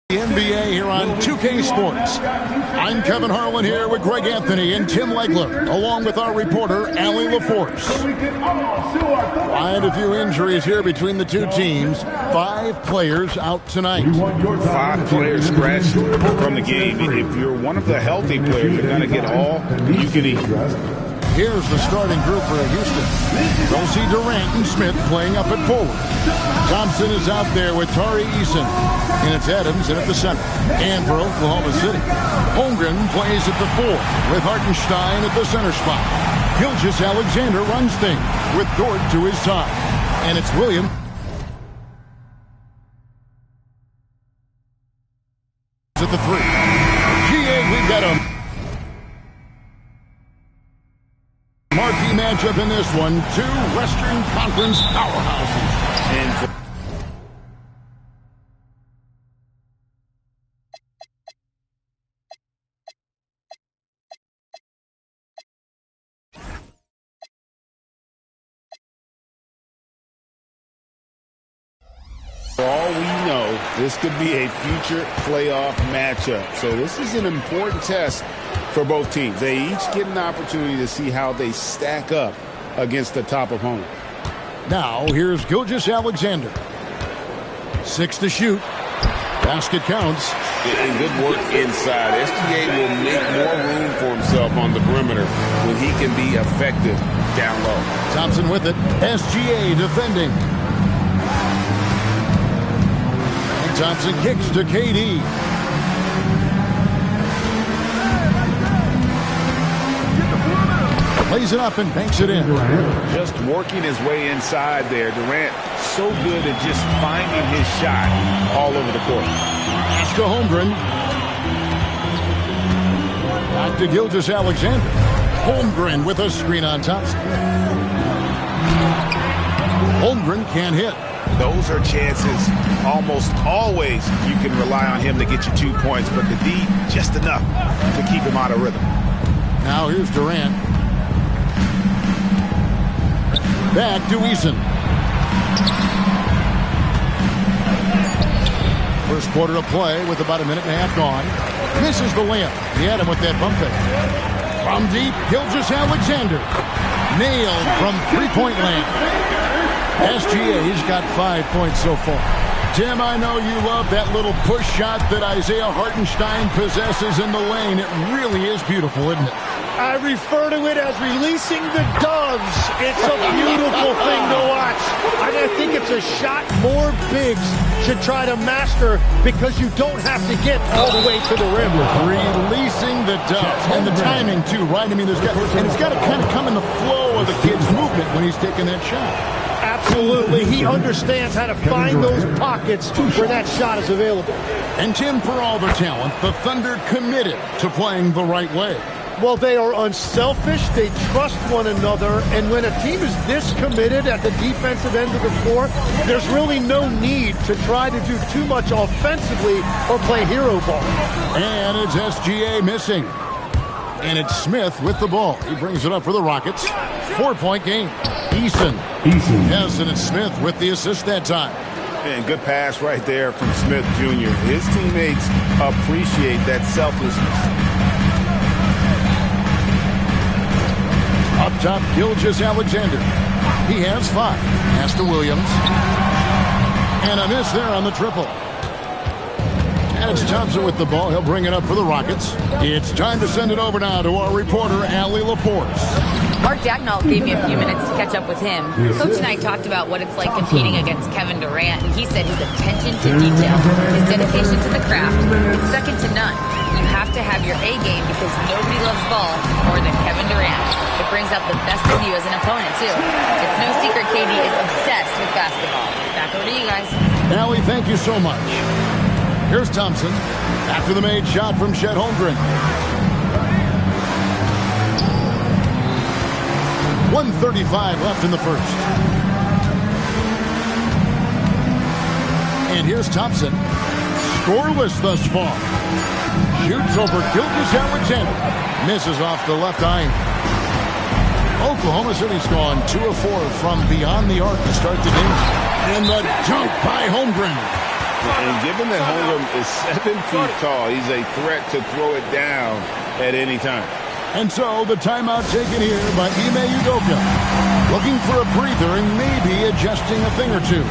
The NBA here on 2K Sports. I'm Kevin Harlan here with Greg Anthony and Tim Legler, along with our reporter, Allie LaForce. Quite a few injuries here between the two teams. 5 players out tonight. 5 players scratched from the game. If you're one of the healthy players, you're going to get all you can eat. Here's the starting group for Houston. We'll see Durant and Smith playing up at forward. Thompson is out there with Tari Eason. And it's Adams in at the center. And for Oklahoma City, Holmgren plays at the 4 with Hartenstein at the center spot. Gilgeous-Alexander runs things with Dort to his side. And it's Williams at the 3. GA, we've got a marquee matchup in this one. 2 Western Conference powerhouses. And for all we know, this could be a future playoff matchup. So this is an important test for both teams. They each get an opportunity to see how they stack up against the top opponent. Now, here's Gilgeous-Alexander. 6 to shoot. Basket counts. And good work inside. SGA will make more room for himself on the perimeter when he can be effective down low. Thompson with it. SGA defending. And Thompson kicks to KD. Plays it up and banks it in. Just working his way inside there. Durant so good at just finding his shot all over the court. Pass to Holmgren. Back to Gilgeous-Alexander. Holmgren with a screen on Thompson. Holmgren can't hit. Those are chances almost always you can rely on him to get you 2 points, but the D just enough to keep him out of rhythm. Now here's Durant. Back to Eason. First quarter of play with about a minute and a half gone. Misses the layup. He had him with that bump fake. From deep, Gilgeous-Alexander. Nailed from three-point land. SGA's got 5 points so far. Tim, I know you love that little push shot that Isaiah Hartenstein possesses in the lane. It really is beautiful, isn't it? I refer to it as releasing the doves. It's a beautiful thing to watch. And I think it's a shot more bigs should try to master because you don't have to get all the way to the rim. Releasing the doves. And the timing, too, right? I mean, it's got to kind of come in the flow of the kid's movement when he's taking that shot. Absolutely. He understands how to find those pockets where that shot is available. And, Tim, for all their talent, the Thunder committed to playing the right way. Well, they are unselfish. They trust one another. And when a team is this committed at the defensive end of the floor, there's really no need to try to do too much offensively or play hero ball. And it's SGA missing. And it's Smith with the ball. He brings it up for the Rockets. 4-point game. Eason. Yes, and it's Smith with the assist that time. And good pass right there from Smith Jr. His teammates appreciate that selflessness. Up top, Gilgeous-Alexander. He has 5. Pass to Williams. And a miss there on the triple. And it's Thompson with the ball. He'll bring it up for the Rockets. It's time to send it over now to our reporter, Allie LaForce. Mark Dagnall gave me a few minutes to catch up with him. Coach and I talked about what it's like competing against Kevin Durant, and he said his attention to detail, his dedication to the craft, it's second to none. You have to have your A game because nobody loves ball more than Kevin Durant. It brings out the best of you as an opponent, too. It's no secret KD is obsessed with basketball. Back over to you guys. Allie, thank you so much. Here's Thompson after the made shot from Chet Holmgren. 1:35 left in the first. And here's Thompson. Scoreless thus far. Shoots over Gilgeous-Alexander. Misses off the left iron. Oklahoma City's gone 2 of 4 from beyond the arc to start the game. And the dunk by Holmgren. And given that Holmgren is 7 feet tall, he's a threat to throw it down at any time. And so the timeout taken here by Ime Udoka. Looking for a breather and maybe adjusting a thing or two.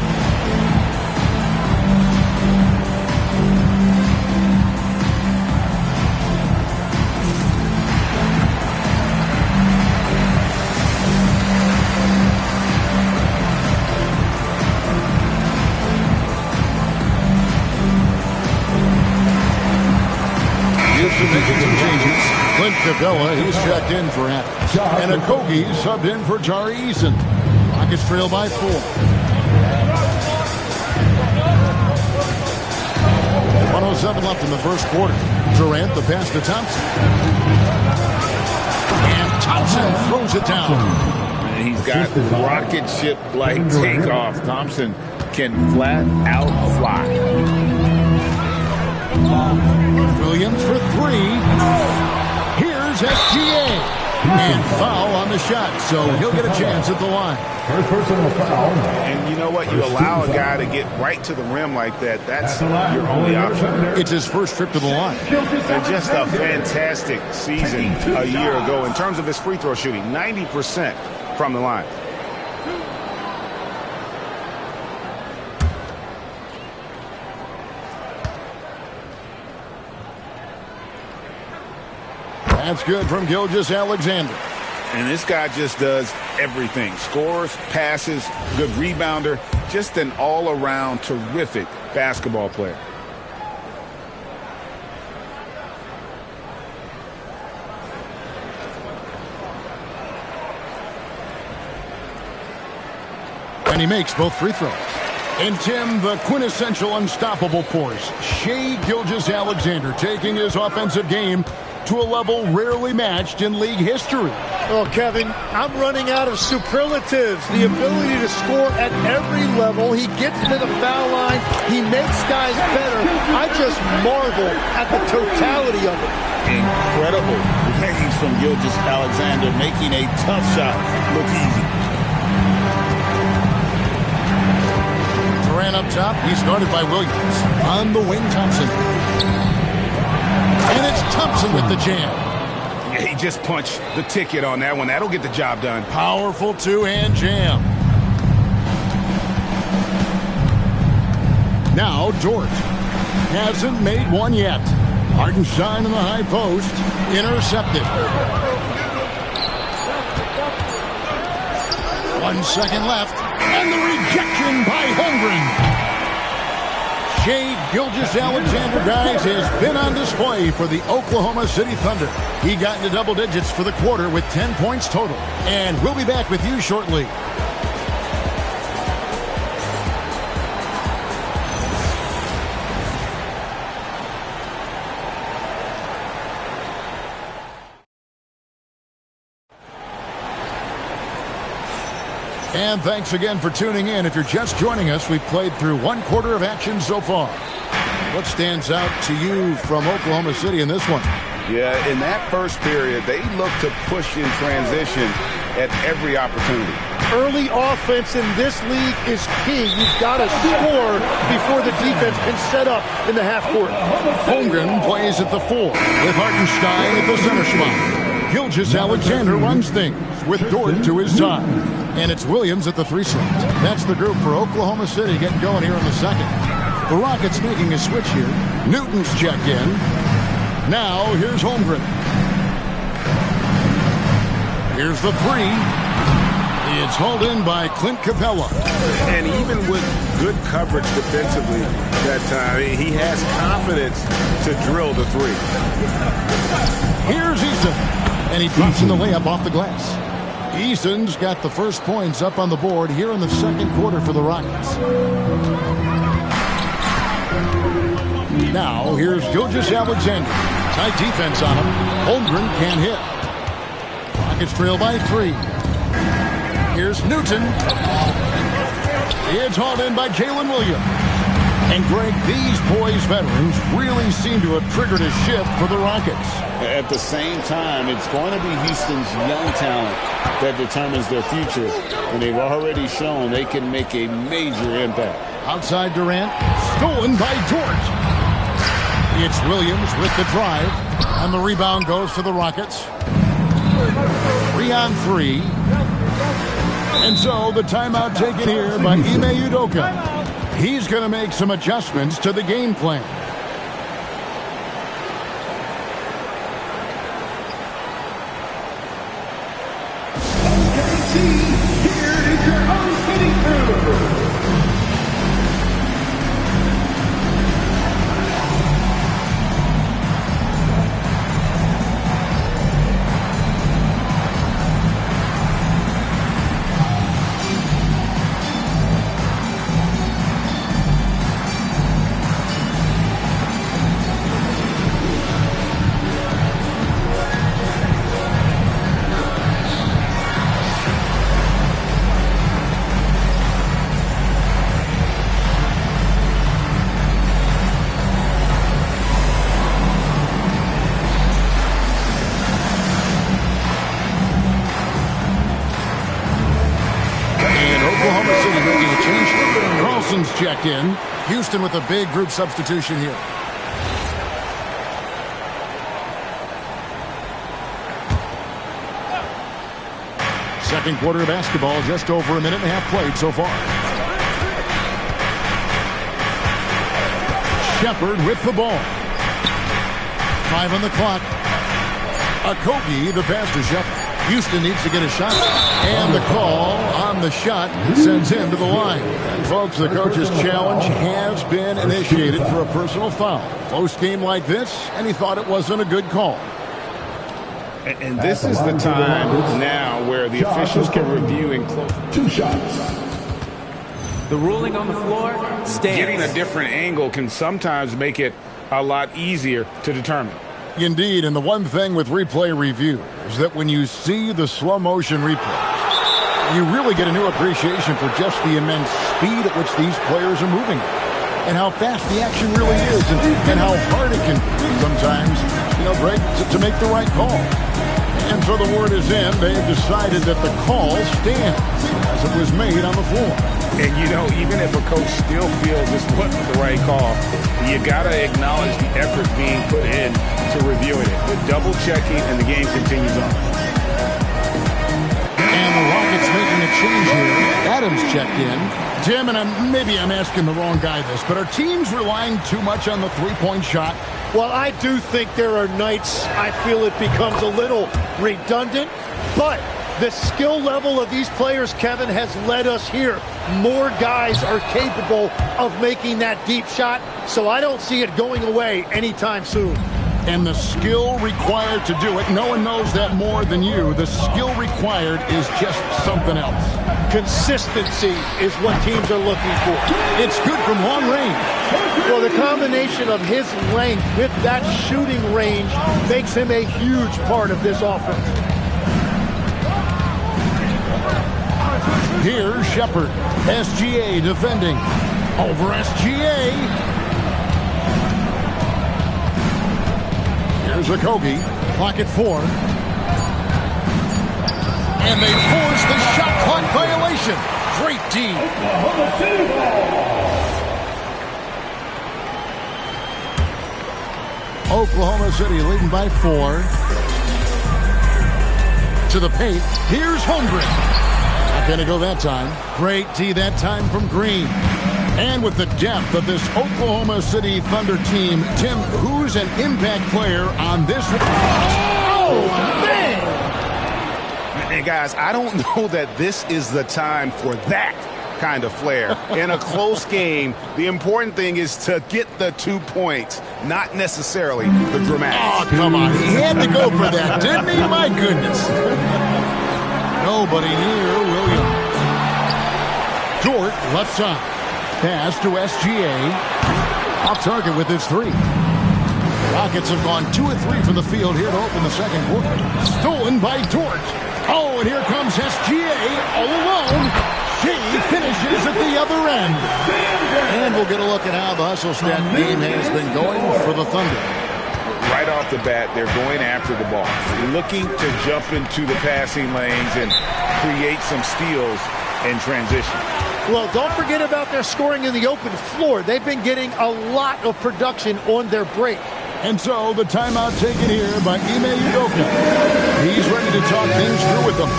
Making some changes. Clint Capella, he's checked in for Adams. And Okogie subbed in for Tari Eason. Rockets trail by 4. 1:07 left in the first quarter. Durant, the pass to Thompson. And Thompson throws it down. And he's got rocket ship-like takeoff. Thompson can flat out fly. Williams for 3. Here's SGA. And foul on the shot, so he'll get a chance at the line. First personal foul. And you know what? You allow a guy to get right to the rim like that. That's your only option. It's his first trip to the line. And just a fantastic season a year ago in terms of his free throw shooting. 90% from the line. That's good from Gilgeous-Alexander. And this guy just does everything. Scores, passes, good rebounder. Just an all-around terrific basketball player. And he makes both free throws. And Tim, the quintessential unstoppable force, Shai Gilgeous-Alexander, taking his offensive game to a level rarely matched in league history. Oh, Kevin, I'm running out of superlatives. The ability to score at every level. He gets to the foul line. He makes guys better. I just marvel at the totality of it. Incredible range from Gilgeous-Alexander, making a tough shot look easy. Durant up top. He started by Williams. On the wing, Thompson. And it's Thompson with the jam. Yeah, he just punched the ticket on that one. That'll get the job done. Powerful two-hand jam. Now Dort. Hasn't made one yet. Hartenstein in the high post. Intercepted. 1 second left. And the rejection by Holmgren. Shai Gilgeous-Alexander, guys, has been on display for the Oklahoma City Thunder. He got into double digits for the quarter with 10 points total. And we'll be back with you shortly. And thanks again for tuning in. If you're just joining us, we've played through 1 quarter of action so far. What stands out to you from Oklahoma City in this one? Yeah, in that first period, they looked to push in transition at every opportunity. Early offense in this league is key. You've got to score before the defense can set up in the half court. Holmgren plays at the 4 with Hartenstein at the center spot. Gilgeous-Alexander runs things with Dort to his side. And it's Williams at the 3 slot. That's the group for Oklahoma City getting going here in the second. The Rockets making a switch here. Newton's checked in. Now here's Holmgren. Here's the 3. It's hauled in by Clint Capella. And even with good coverage defensively that time, he has confidence to drill the 3. Here's Eason. And he drops in the layup off the glass. Eason's got the first points up on the board here in the second quarter for the Rockets. Now here's Gilgeous-Alexander. Tight defense on him. Holmgren can't hit. Rockets trail by 3. Here's Newton. It's hauled in by Jalen Williams. And Greg, these boys veterans really seem to have triggered a shift for the Rockets. At the same time, it's going to be Houston's young talent that determines their future. And they've already shown they can make a major impact. Outside Durant. Stolen by George. It's Williams with the drive. And the rebound goes to the Rockets. 3-on-3. And so the timeout taken here by Ime Udoka. He's going to make some adjustments to the game plan. OKC, here is your host hitting crew. Checked in. Houston with a big group substitution here. Second quarter of basketball, just over a minute and a half played so far. Shepard with the ball. 5 on the clock. Okogie, the pass to Shepard. Houston needs to get a shot. And the call on the shot sends him to the line. And folks, the coach's challenge has been initiated for a personal foul. Close game like this, and he thought it wasn't a good call. And this is the time now where the officials can review and close. 2 shots. The ruling on the floor stands. Getting a different angle can sometimes make it a lot easier to determine. Indeed, and the one thing with replay review is that when you see the slow motion replay, you really get a new appreciation for just the immense speed at which these players are moving and how fast the action really is and how hard it can be sometimes, Greg, to make the right call. And so the word is in. They've decided that the call stands as it was made on the floor. And, even if a coach still feels this wasn't the right call, you got to acknowledge the effort being put in to reviewing it. The double checking, and the game continues on. And the Rockets making a change here. Adams checked in. Tim, and maybe I'm asking the wrong guy this, but are teams relying too much on the three-point shot? Well, I do think there are nights I feel it becomes a little redundant, but the skill level of these players, Kevin, has led us here. More guys are capable of making that deep shot, so I don't see it going away anytime soon. And the skill required to do it, no one knows that more than you. The skill required is just something else. Consistency is what teams are looking for. It's good from long range. Well, the combination of his length with that shooting range makes him a huge part of this offense. Here's Shepard. SGA defending. Over SGA. Here's Okogie. Clock at 4. And they force the shot clock violation. Great D. Oklahoma City leading by 4. To the paint. Here's Holmgren. Not going to go that time. Great D that time from Green. And with the depth of this Oklahoma City Thunder team, Tim, who's an impact player on this? Oh, man! And guys, I don't know that this is the time for that kind of flair. In a close game, the important thing is to get the 2 points, not necessarily the dramatics. Oh, come on. He had to go for that, didn't he? My goodness. Nobody near Williams. Dort, left side. Pass to SGA. Off target with his 3. Rockets have gone 2 of 3 from the field here to open the second quarter. Stolen by Dort. Oh, and here comes SGA all alone. She finishes at the other end. And we'll get a look at how the hustle stat game has been going for the Thunder. Right off the bat, they're going after the ball, looking to jump into the passing lanes and create some steals in transition. Well, don't forget about their scoring in the open floor. They've been getting a lot of production on their break. And so the timeout taken here by Ime Udoka. He's ready to talk things through with them.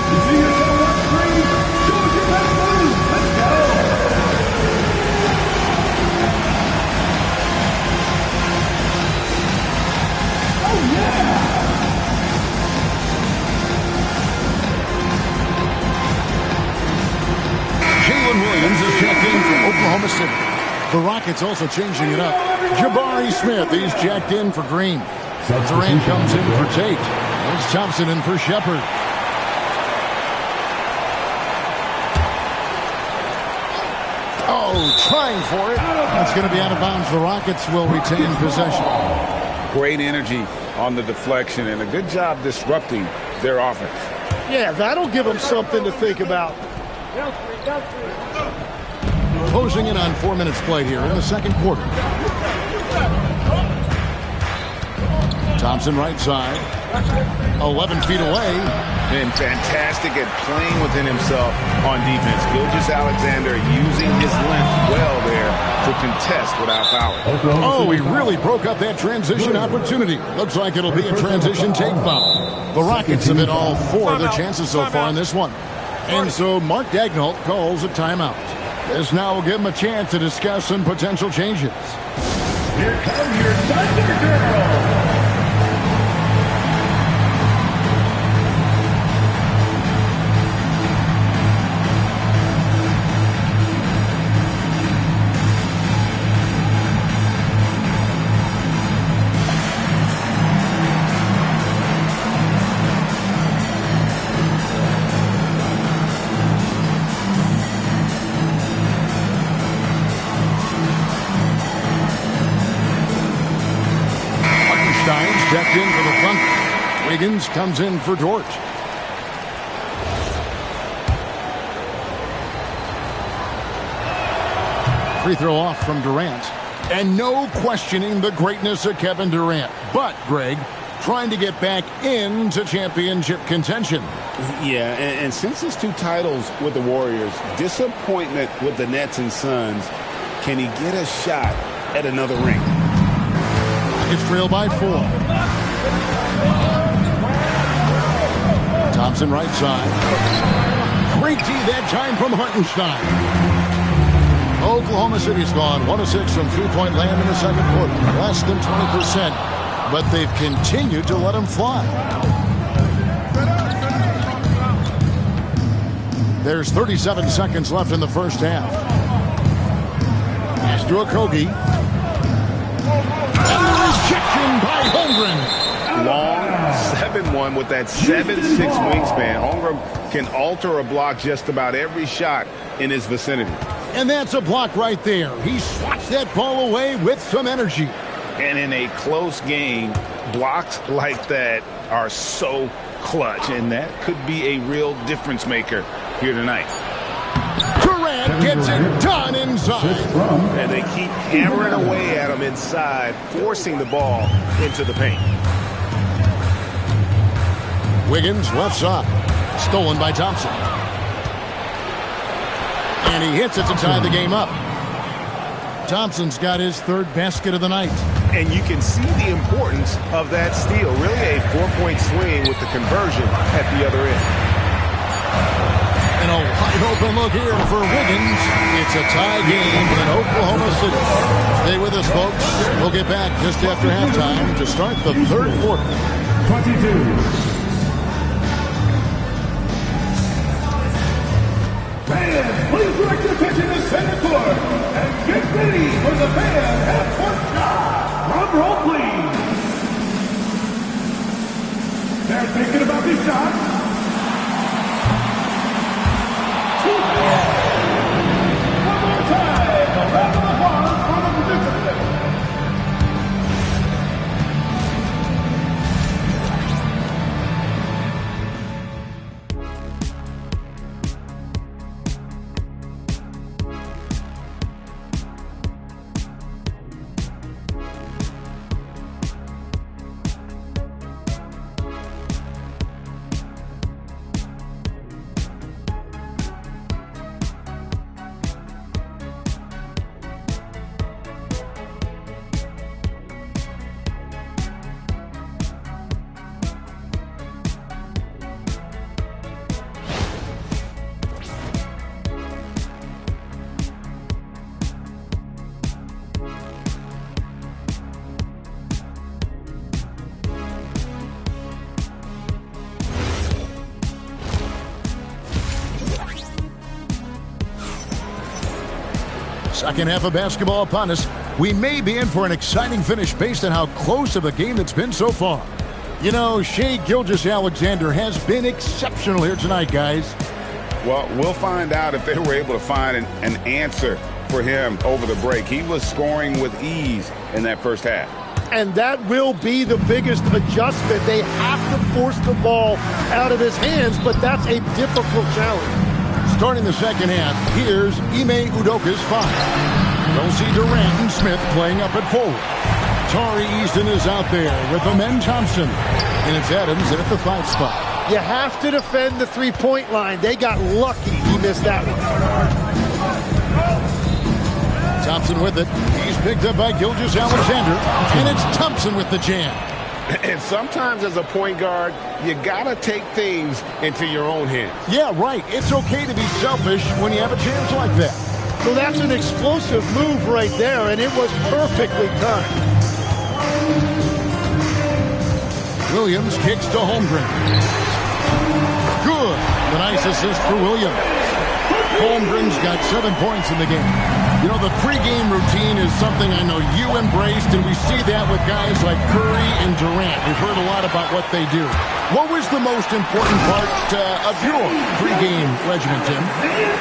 Williams is checked in from Oklahoma City. The Rockets also changing it up. Jabari Smith is checked in for Green. Durant comes in for Tate. There's Thompson in for Shepard. Oh, trying for it. That's going to be out of bounds. The Rockets will retain possession. Great energy on the deflection and a good job disrupting their offense. Yeah, that'll give them something to think about. Closing in on 4 minutes played here in the second quarter. Thompson right side. 11 feet away. And fantastic at playing within himself on defense. Gilgeous-Alexander using his length well there to contest without fouling. Oh, he really broke up that transition opportunity. Looks like it'll be a transition take foul. The Rockets have hit all 4 of their chances so far in this one. And so Mark Daigneault calls a timeout. This now will give him a chance to discuss some potential changes. Here come your Thunder Girls. Checked in for the Thunder. Wiggins comes in for Dort. Free throw off from Durant. And no questioning the greatness of Kevin Durant. But, Greg, trying to get back into championship contention. Yeah, and since his 2 titles with the Warriors, disappointment with the Nets and Suns, can he get a shot at another ring? It's trailed by 4. Thompson right side. Great D that time from Hartenstein. Oklahoma City's gone 1 of 6 from three-point land in the second quarter. Less than 20%, but they've continued to let him fly. There's 37 seconds left in the first half. Pass to Okogie. And the rejection by Holmgren. Long 7-1 with that 7'6" wingspan. Holmgren can alter a block just about every shot in his vicinity. And that's a block right there. He swats that ball away with some energy. And in a close game, blocks like that are so clutch. And that could be a real difference maker here tonight. Durant gets it done inside. And they keep hammering away at him inside, forcing the ball into the paint. Wiggins left side. Stolen by Thompson. And he hits it to tie the game up. Thompson's got his 3rd basket of the night. And you can see the importance of that steal. Really a 4-point swing with the conversion at the other end. And a wide open look here for Wiggins. It's a tie game in Oklahoma City. Stay with us, folks. We'll get back just after halftime to start the 3rd quarter. 22. Fans, please direct your attention to center court and get ready for the fan half-court shot. Drum roll, please. They're thinking about this shot. One more time, a round of applause for the participants. Second half of basketball upon us. We may be in for an exciting finish based on how close of a game it's been so far. You know, Shai Gilgeous-Alexander has been exceptional here tonight, guys. Well, we'll find out if they were able to find an answer for him over the break. He was scoring with ease in that first half. And that will be the biggest adjustment. They have to force the ball out of his hands, but that's a difficult challenge. Starting the second half, here's Ime Udoka's 5. You'll see Durant and Smith playing up at forward. Tari Eason is out there with Amen Thompson. And it's Adams at the 5 spot. You have to defend the three-point line. They got lucky he missed that one. Thompson with it. He's picked up by Gilgeous-Alexander. And it's Thompson with the jam. And sometimes as a point guard, you got to take things into your own hands. Yeah, right. It's okay to be selfish when you have a chance like that. Well, that's an explosive move right there, and it was perfectly timed. Williams kicks to Holmgren. Good. The nice assist for Williams. Holmgren's got 7 points in the game. You know, the pregame routine is something I know you embraced, and we see that with guys like Curry and Durant. We've heard a lot about what they do. What was the most important part of your pregame regimen, Tim?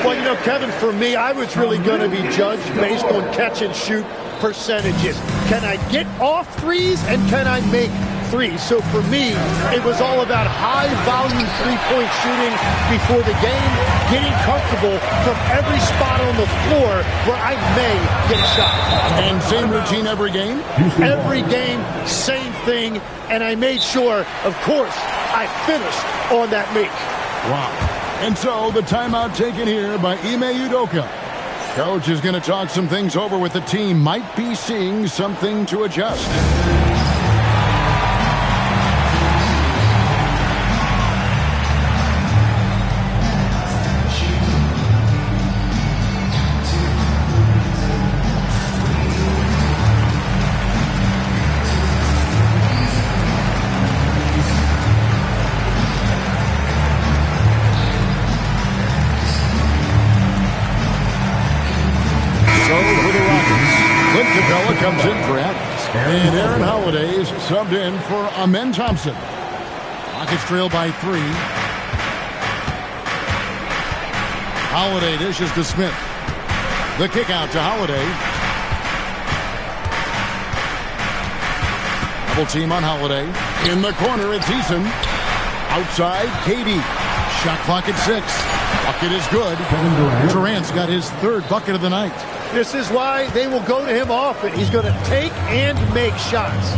Well, you know, Kevin, for me, I was really going to be judged based on catch-and-shoot percentages. Can I get off threes, and can I make threes? So for me, it was all about high-volume three-point shooting before the game, getting comfortable from every spot on the floor where I may get a shot. And same routine every game? Every game, same thing, and I made sure, of course, I finished on that make. Wow. And so the timeout taken here by Ime Udoka. Coach is going to talk some things over with the team. Might be seeing something to adjust. Comes in for Adams. And Aaron Holiday is subbed in for Amen Thompson. Rockets trail by 3. Holiday dishes to Smith. The kick out to Holiday. Double team on Holiday. In the corner, it's Eason. Outside, Katie. Shot clock at 6. Bucket is good. Durant's got his 3rd bucket of the night. This is why they will go to him often. He's going to take and make shots.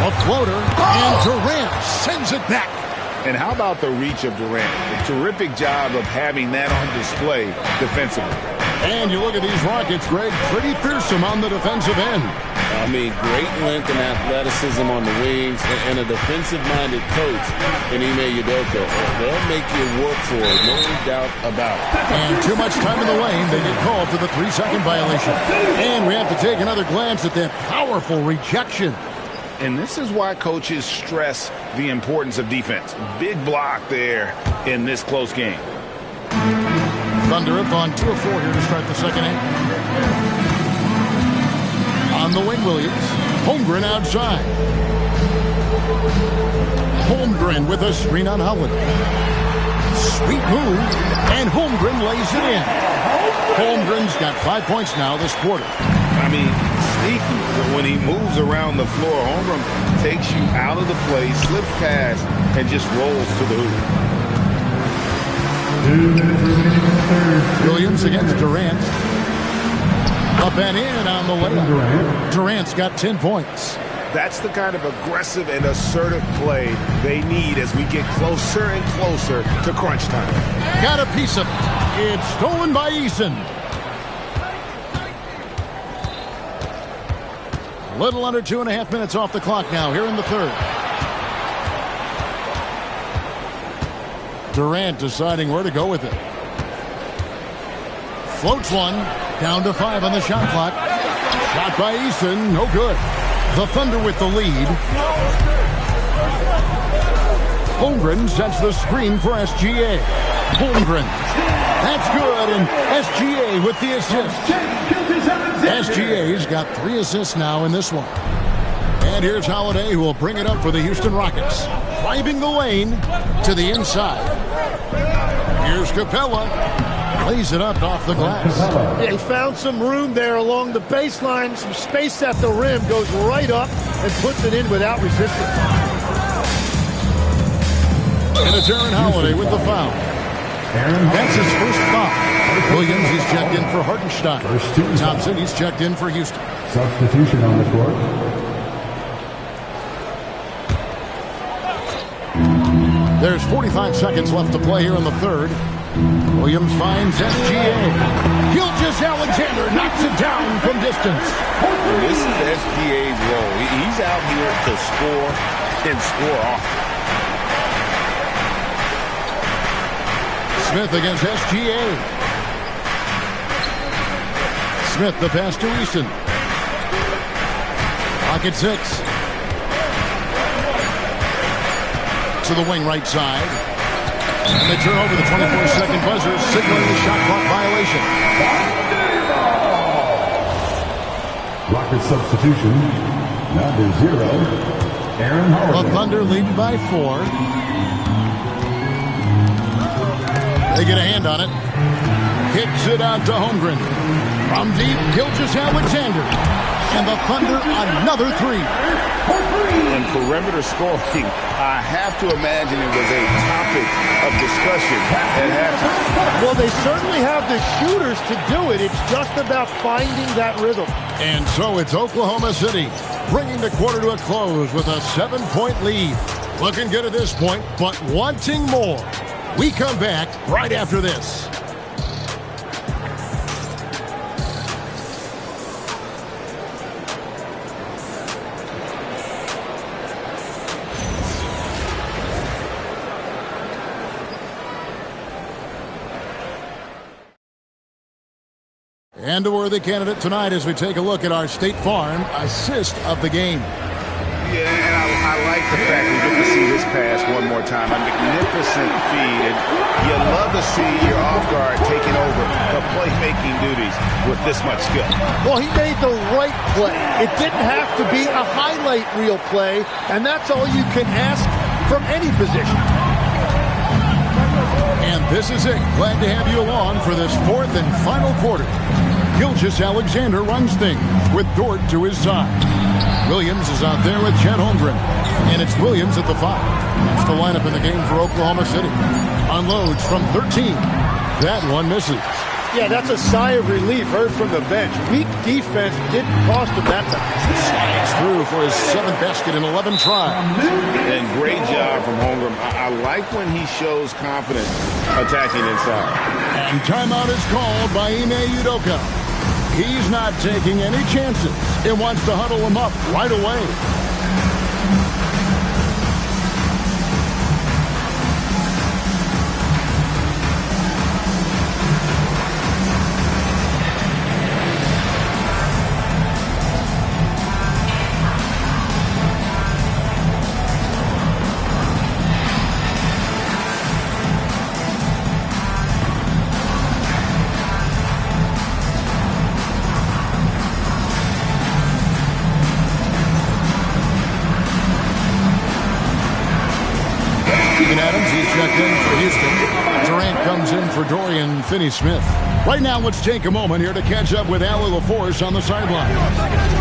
A floater, and Durant sends it back. And how about the reach of Durant? A terrific job of having that on display defensively. And you look at these Rockets, Greg, pretty fearsome on the defensive end. I mean, great length and athleticism on the wings, and a defensive-minded coach in Ime Udoka. They'll make you work for it, no doubt about it. And too much time in the lane, they get called for the 3-second violation. And we have to take another glance at that powerful rejection. And this is why coaches stress the importance of defense. Big block there in this close game. Thunder have gone 2 of 4 here to start the second half. On the wing, Williams. Holmgren outside. Holmgren with a screen on Holiday. Sweet move, and Holmgren lays it in. Holmgren's got 5 points now this quarter. I mean, sneaky. When he moves around the floor, Holmgren takes you out of the play, slips past, and just rolls to the hoop. 2 minutes remaining in the third. Williams against Durant. Up and in on the layup. Durant's got 10 points. That's the kind of aggressive and assertive play they need as we get closer and closer to crunch time. Got a piece of it. It's stolen by Eason. A little under 2.5 minutes off the clock now here in the third. Durant deciding where to go with it. Floats one. Down to 5 on the shot clock. Shot by Eason. No good. The Thunder with the lead. Holmgren sets the screen for SGA. Holmgren That's good, and SGA with the assist. SGA's got 3 assists now in this one. And here's Holiday, who will bring it up for the Houston Rockets. Driving the lane to the inside. Here's Capella. Plays it up off the glass. He found some room there along the baseline, some space at the rim, goes right up and puts it in without resistance. And it's Aaron Holiday with the foul. That's his first foul. Williams, he's checked in for Hartenstein. Thompson, he's checked in for Houston. Substitution on the court. There's 45 seconds left to play here in the third. Williams finds SGA. Gilgeous-Alexander knocks it down from distance. And this is SGA's role. He's out here to score and score often. Smith against SGA. Smith, the pass to Easton. Clock at 6. To the wing right side. And they turn over the 24-second buzzer, signaling the shot clock violation. Rocket substitution. Number 0, Aaron Holiday. The Thunder lead by 4. They get a hand on it. Kicks it out to Holmgren. From deep, Gilgeous-Alexander. And the Thunder another 3. And perimeter scoring, I have to imagine it was a topic of discussion at halftime. Well, they certainly have the shooters to do it. It's just about finding that rhythm. And so it's Oklahoma City bringing the quarter to a close with a 7-point lead. Looking good at this point, but wanting more. We come back right after this. And a worthy candidate tonight as we take a look at our State Farm assist of the game. Yeah, and I like the fact we get to see this pass one more time. A magnificent feed, and you love to see your off guard taking over the playmaking duties with this much skill. Well, he made the right play. It didn't have to be a highlight reel play, and that's all you can ask from any position. And this is it. Glad to have you along for this 4th and final quarter. Gilgeous-Alexander runs things with Dort to his side. Williams is out there with Chet Holmgren. And it's Williams at the 5. That's the lineup in the game for Oklahoma City. Unloads from 13. That one misses. Yeah, that's a sigh of relief heard from the bench. Weak defense didn't cost him that time. Slides through for his 7th basket in 11 tries. And great job from Holmgren. I like when he shows confidence attacking inside. And timeout is called by Ime Udoka. He's not taking any chances. He wants to huddle him up right away. Checked in for Houston. Durant comes in for Dorian Finney-Smith. Right now, let's take a moment here to catch up with Allie LaForce on the sideline.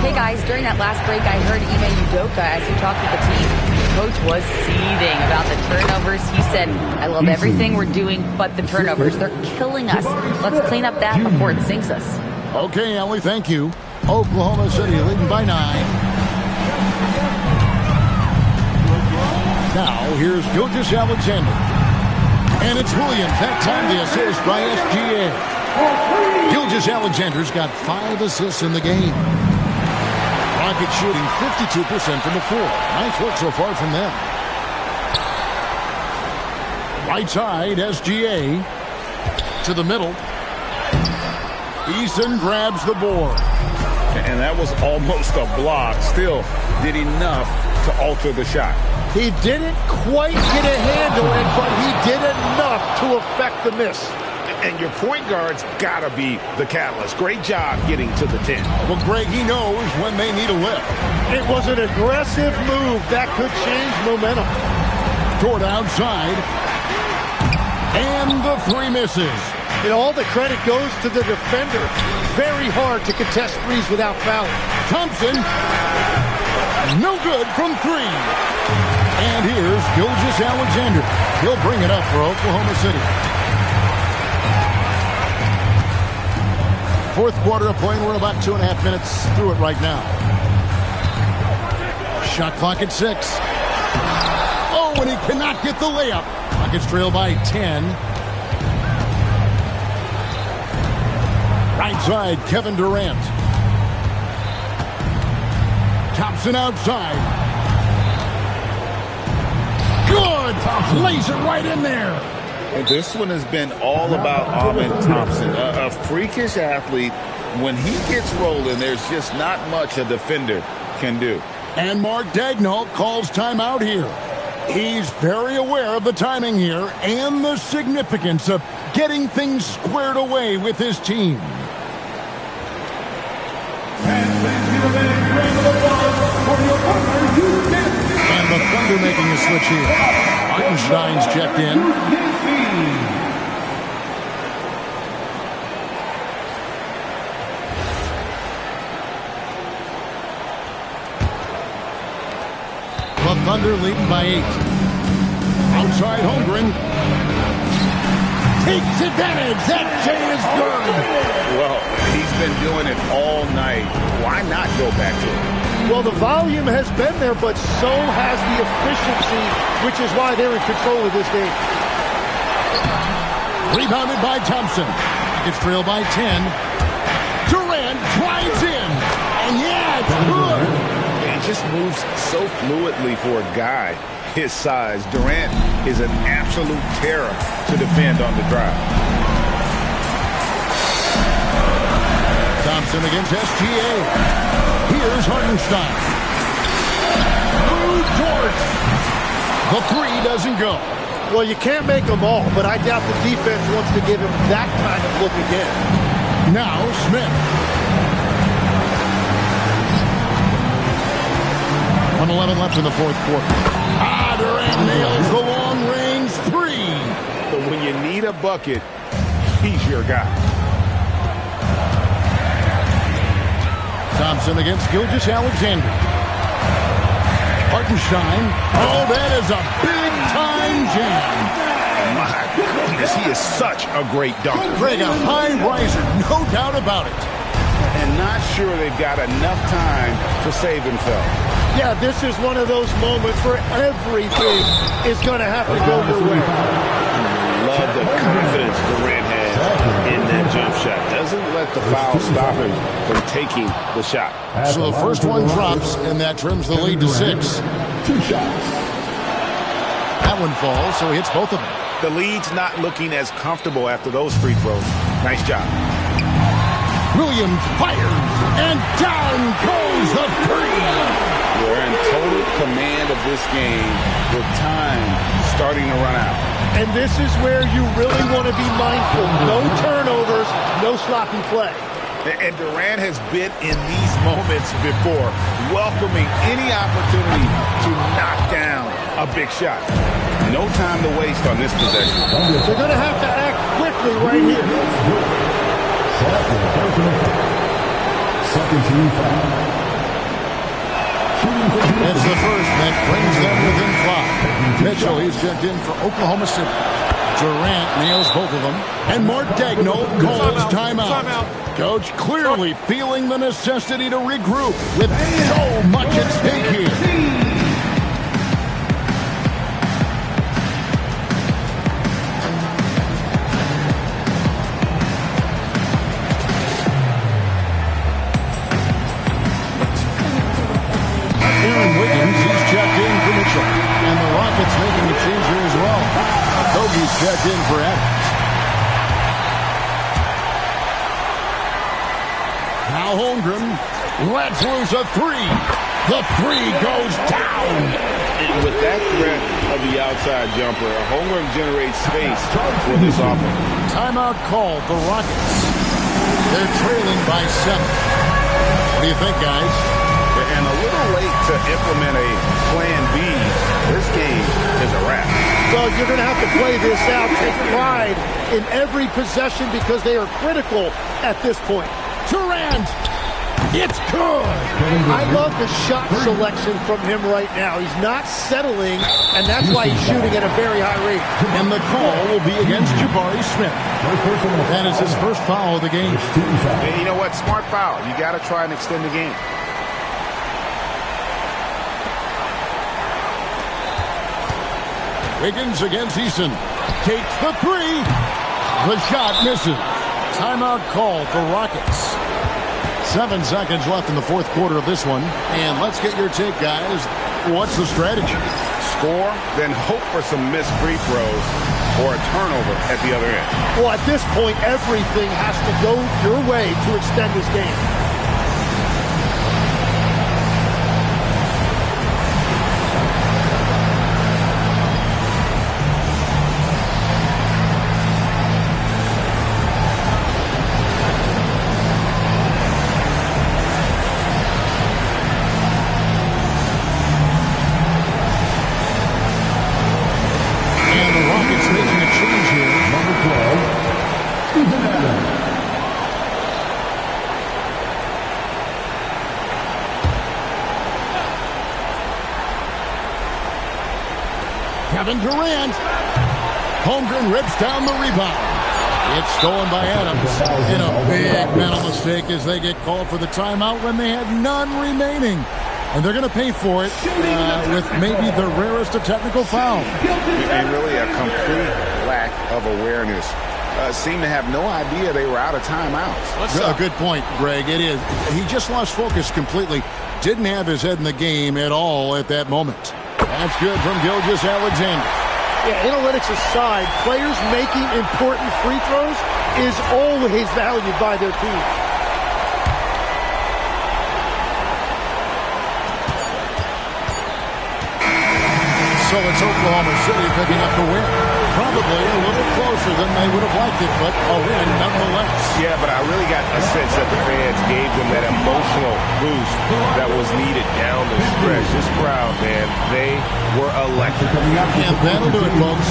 Hey, guys, during that last break, I heard Ime Udoka as he talked with the team. Coach was seething about the turnovers. He said, I love everything we're doing but the turnovers. They're killing us. Let's clean up that before it sinks us. Okay, Allie, thank you. Oklahoma City leading by 9. Now, here's Gilgeous-Alexander. And it's Williams. That time the assist by SGA. Gilgeous-Alexander's got 5 assists in the game. Rockets shooting 52% from the floor. Nice work so far from them. Right side, SGA. To the middle. Easton grabs the board. And that was almost a block. Still did enough to alter the shot. He didn't quite get a hand on it, but he did enough to affect the miss. And your point guard's got to be the catalyst. Great job getting to the 10. Well, Greg, he knows when they need a lift. It was an aggressive move that could change momentum. Toward outside. And the three misses. And all the credit goes to the defender. Very hard to contest threes without fouling. Thompson. No good from three. And here's Gilgeous-Alexander. He'll bring it up for Oklahoma City. Fourth quarter of play, and we're about 2.5 minutes through it right now. Shot clock at 6. Oh, and he cannot get the layup. Rockets trail by 10. Right side, Kevin Durant. Thompson outside. Good! Lays it right in there. And this one has been all about Amen Thompson, a freakish athlete. When he gets rolling, there's just not much a defender can do. And Mark Daigneault calls timeout here. He's very aware of the timing here and the significance of getting things squared away with his team. And the Thunder making a switch here. Hartenstein's checked in. The Thunder leading by 8. Outside Holmgren. Takes advantage. That J is good. Well, he's been doing it all night. Why not go back to it? Well, the volume has been there, but so has the efficiency, which is why they're in control of this game. Rebounded by Thompson. It's trailed by 10. Durant drives in. And yeah, it's good. He just moves so fluidly for a guy his size. Durant is an absolute terror to defend on the drive. Thompson against SGA. Here's Hartenstein. Blue Torch. The three doesn't go. Well, you can't make them all, but I doubt the defense wants to give him that kind of look again. Now Smith. 1:11 left in the fourth quarter. Durant nails the long-range three. But when you need a bucket, he's your guy. Thompson against Gilgeous-Alexander. Hartenstein. Oh, that is a big-time jam. My goodness, he is such a great dunker. Greg, a high riser, no doubt about it. And not sure they've got enough time to save himself. Yeah, this is one of those moments where everything is going to have to go your way. Love the confidence Durant has in that jump shot. Doesn't let the foul stop him from taking the shot. So the first one drops, and that trims the lead to 6. 2 shots. That one falls, so he hits both of them. The lead's not looking as comfortable after those free throws. Nice job. Williams fires, and down goes the three. We're in total command of this game with time starting to run out. And this is where you really want to be mindful. No turnovers, no sloppy play. And Durant has been in these moments before, welcoming any opportunity to knock down a big shot. No time to waste on this possession. They're going to have to act quickly right here. Second team foul. That's the first that brings them within 5. Mitchell, he's checked in for Oklahoma City. Durant nails both of them. And Mark Daigneault calls timeout. Coach clearly feeling the necessity to regroup with so much at stake here. And the Rockets making a change here as well. Bogey's checked in for Adams. Now Holmgren lets loose a three. The three goes down. And with that threat of the outside jumper. Holmgren generates space for this offense. Timeout called. The Rockets. They're trailing by 7. What do you think, guys? And a little late to implement a plan B. This game is a wrap. Well, you're going to have to play this out. Take pride in every possession because they are critical at this point. Durant. It's good. I love the shot selection from him right now. He's not settling, and that's why he's shooting at a very high rate. And the call will be against Jabari Smith. That is his first foul of the game. And you know what? Smart foul. You got to try and extend the game. Wiggins against Eason. Takes the 3. The shot misses. Timeout called. The Rockets. 7 seconds left in the fourth quarter of this one. And let's get your take, guys. What's the strategy? Score, then hope for some missed free throws or a turnover at the other end. Well, at this point, everything has to go your way to extend this game. Kevin Durant. Holmgren rips down the rebound. It's stolen by Adams. In a big mental mistake as they get called for the timeout when they had none remaining. And they're going to pay for it with maybe the rarest of technical fouls. And really a complete lack of awareness. Seemed to have no idea they were out of timeouts. A good point, Greg. It is. He just lost focus completely. Didn't have his head in the game at all at that moment. That's good from Gilgeous-Alexander. Yeah, analytics aside, players making important free throws is always valued by their team. So it's Oklahoma City picking up the win. Probably a little closer than they would have liked it, but a win nonetheless. Yeah, but I really got a sense that the fans gave them that emotional boost that was needed down the stretch. This crowd, man, they were electric. And that'll do it, folks.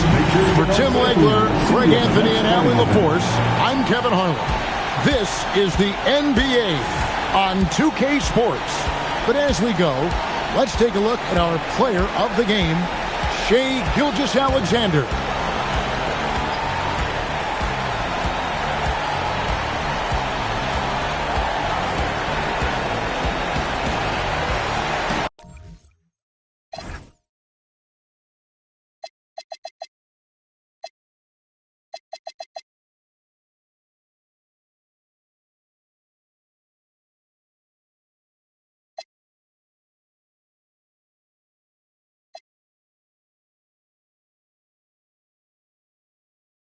For Tim Legler, Greg Anthony, and Allie LaForce, I'm Kevin Harlan. This is the NBA on 2K Sports. But as we go, let's take a look at our player of the game, Shai Gilgeous-Alexander.